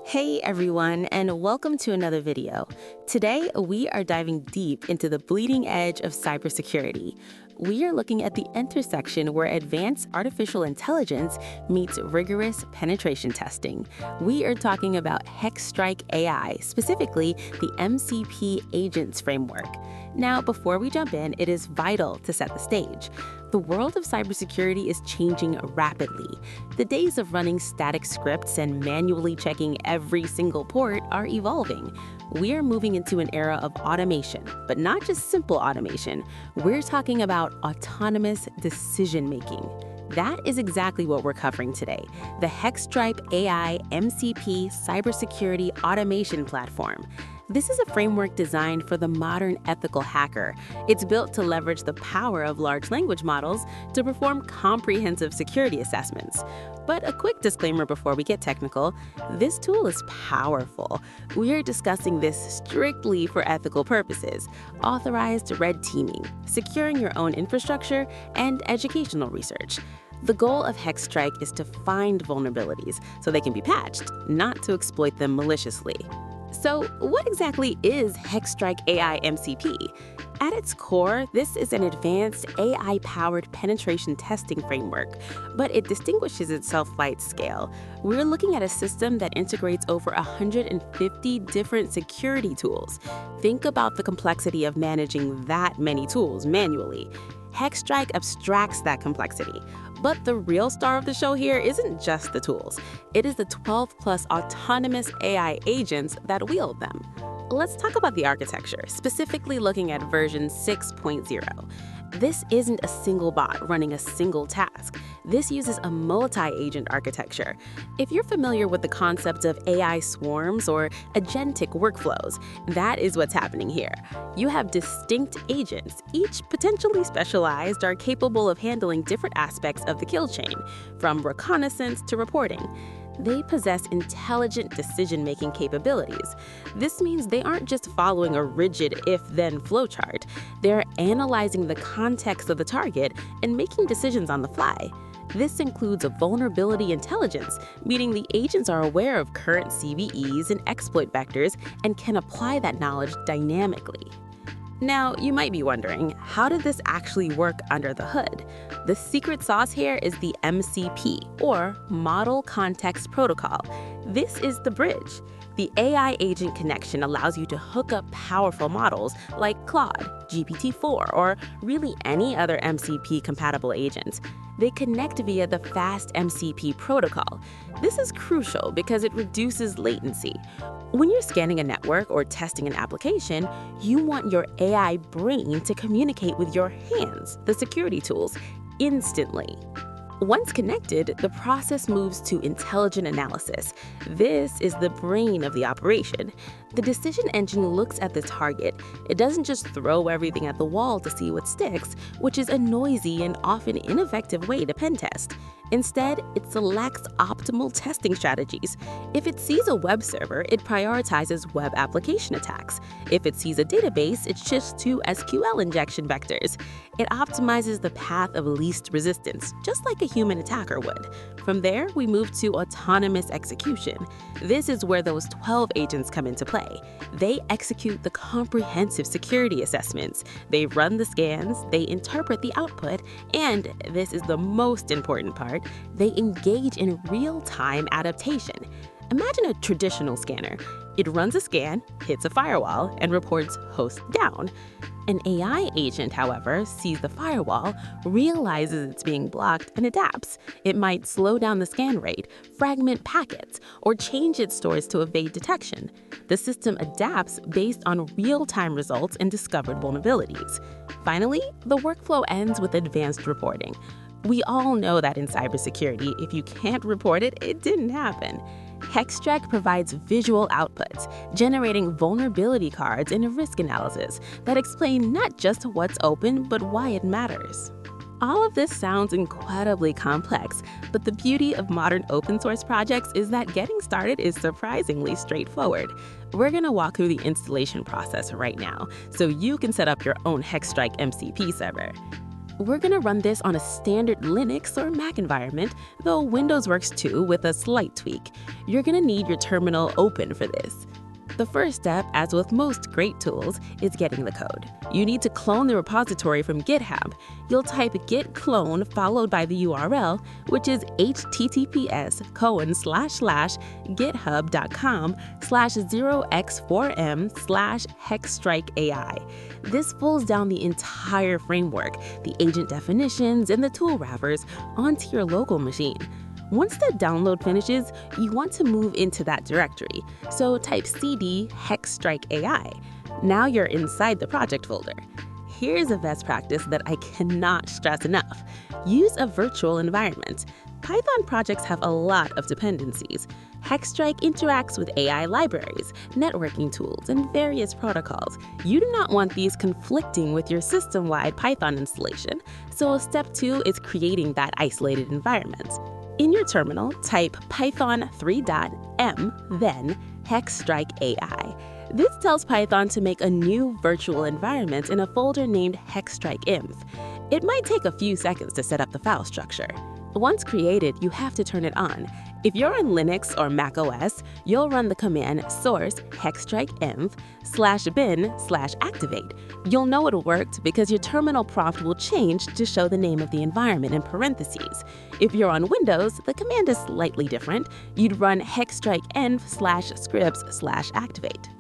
Hey everyone, and welcome to another video. Today, we are diving deep into the bleeding edge of cybersecurity. We are looking at the intersection where advanced artificial intelligence meets rigorous penetration testing. We are talking about HexStrike AI, specifically the MCP agents framework. Now, before we jump in, it is vital to set the stage. The world of cybersecurity is changing rapidly. The days of running static scripts and manually checking every single port are evolving. We are moving into an era of automation, but not just simple automation. We're talking about autonomous decision-making. That is exactly what we're covering today, the HexStrike AI MCP cybersecurity automation platform. This is a framework designed for the modern ethical hacker. It's built to leverage the power of large language models to perform comprehensive security assessments. But a quick disclaimer before we get technical, this tool is powerful. We are discussing this strictly for ethical purposes, authorized red teaming, securing your own infrastructure, and educational research. The goal of HexStrike is to find vulnerabilities so they can be patched, not to exploit them maliciously. So what exactly is HexStrike AI MCP? At its core, this is an advanced AI-powered penetration testing framework, but it distinguishes itself by its scale. We're looking at a system that integrates over 150 different security tools. Think about the complexity of managing that many tools manually. HexStrike abstracts that complexity. But the real star of the show here isn't just the tools. It is the 12+ autonomous AI agents that wield them. Let's talk about the architecture, specifically looking at version 6.0. This isn't a single bot running a single task. This uses a multi-agent architecture. If you're familiar with the concept of AI swarms or agentic workflows, that is what's happening here. You have distinct agents, each potentially specialized or capable of handling different aspects of the kill chain, from reconnaissance to reporting. They possess intelligent decision-making capabilities. This means they aren't just following a rigid if-then flowchart. They're analyzing the context of the target and making decisions on the fly. This includes a vulnerability intelligence, meaning the agents are aware of current CVEs and exploit vectors and can apply that knowledge dynamically. Now, you might be wondering, how did this actually work under the hood? The secret sauce here is the MCP, or Model Context Protocol. This is the bridge. The AI agent connection allows you to hook up powerful models like Claude, GPT-4, or really any other MCP-compatible agent. They connect via the fast MCP protocol. This is crucial because it reduces latency. When you're scanning a network or testing an application, you want your AI brain to communicate with your hands, the security tools, instantly. Once connected, the process moves to intelligent analysis. This is the brain of the operation. The decision engine looks at the target. It doesn't just throw everything at the wall to see what sticks, which is a noisy and often ineffective way to pen test. Instead, it selects optimal testing strategies. If it sees a web server, it prioritizes web application attacks. If it sees a database, it shifts to SQL injection vectors. It optimizes the path of least resistance, just like a human attacker would. From there, we move to autonomous execution. This is where those 12 agents come into play. They execute the comprehensive security assessments. They run the scans, they interpret the output, and this is the most important part, they engage in real-time adaptation. Imagine a traditional scanner. It runs a scan, hits a firewall, and reports host down. An AI agent, however, sees the firewall, realizes it's being blocked, and adapts. It might slow down the scan rate, fragment packets, or change its stores to evade detection. The system adapts based on real-time results and discovered vulnerabilities. Finally, the workflow ends with advanced reporting. We all know that in cybersecurity, if you can't report it, it didn't happen. HexStrike provides visual outputs, generating vulnerability cards and a risk analysis that explain not just what's open, but why it matters. All of this sounds incredibly complex, but the beauty of modern open source projects is that getting started is surprisingly straightforward. We're going to walk through the installation process right now, so you can set up your own HexStrike MCP server. We're going to run this on a standard Linux or Mac environment, though Windows works too with a slight tweak. You're going to need your terminal open for this. The first step, as with most great tools, is getting the code. You need to clone the repository from GitHub. You'll type git clone followed by the URL, which is https://github.com/0x4m/hexstrike AI. This pulls down the entire framework, the agent definitions, and the tool wrappers onto your local machine. Once the download finishes, you want to move into that directory, so type cd hexstrike AI. Now you're inside the project folder. Here's a best practice that I cannot stress enough. Use a virtual environment. Python projects have a lot of dependencies. HexStrike interacts with AI libraries, networking tools, and various protocols. You do not want these conflicting with your system-wide Python installation, so step 2 is creating that isolated environment. In your terminal, type python 3.m, then hexstrike AI. This tells Python to make a new virtual environment in a folder named hexstrike-env. It might take a few seconds to set up the file structure. Once created, you have to turn it on. If you're on Linux or Mac OS, you'll run the command source hexstrike-env/bin/activate. You'll know it worked because your terminal prompt will change to show the name of the environment in parentheses. If you're on Windows, the command is slightly different. You'd run hexstrike-env/scripts/activate.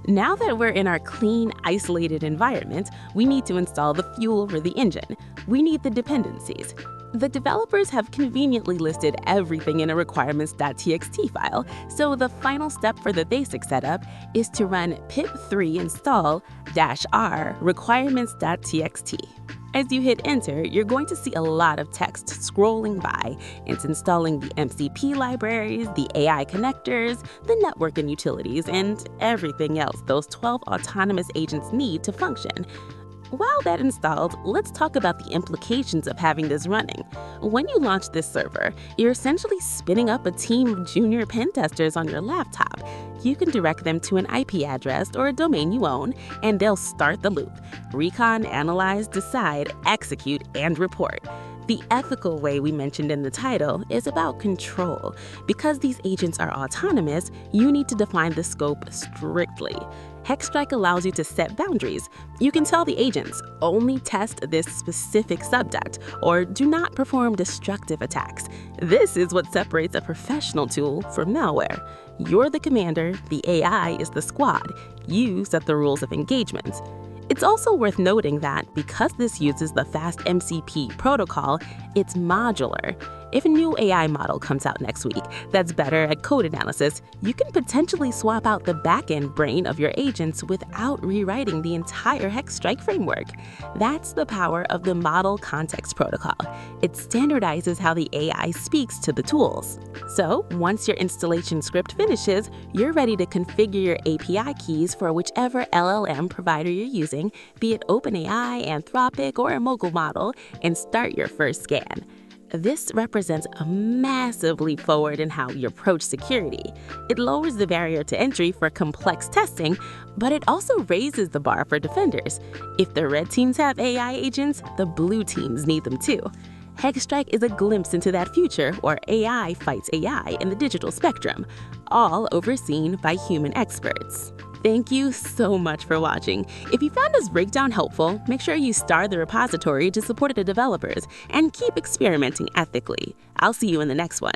Now that we're in our clean, isolated environment, we need to install the fuel for the engine. We need the dependencies. The developers have conveniently listed everything in a requirements.txt file, so the final step for the basic setup is to run pip3 install -r requirements.txt. As you hit enter, you're going to see a lot of text scrolling by. It's installing the MCP libraries, the AI connectors, the network and utilities, and everything else those 12 autonomous agents need to function. While that's installed, let's talk about the implications of having this running. When you launch this server, you're essentially spinning up a team of junior pen testers on your laptop. You can direct them to an IP address or a domain you own, and they'll start the loop. Recon, analyze, decide, execute, and report. The ethical way we mentioned in the title is about control. Because these agents are autonomous, you need to define the scope strictly. HexStrike allows you to set boundaries. You can tell the agents, only test this specific subject, or do not perform destructive attacks. This is what separates a professional tool from malware. You're the commander, the AI is the squad. You set the rules of engagement. It's also worth noting that because this uses the fast MCP protocol, it's modular. If a new AI model comes out next week that's better at code analysis, you can potentially swap out the back-end brain of your agents without rewriting the entire HexStrike framework. That's the power of the Model Context Protocol. It standardizes how the AI speaks to the tools. So, once your installation script finishes, you're ready to configure your API keys for whichever LLM provider you're using, be it OpenAI, Anthropic, or a Mogul model, and start your first scan. This represents a massive leap forward in how you approach security. It lowers the barrier to entry for complex testing, but it also raises the bar for defenders. If the red teams have AI agents, the blue teams need them too. HexStrike is a glimpse into that future where AI fights AI in the digital spectrum, all overseen by human experts. Thank you so much for watching. If you found this breakdown helpful, make sure you star the repository to support the developers and keep experimenting ethically. I'll see you in the next one.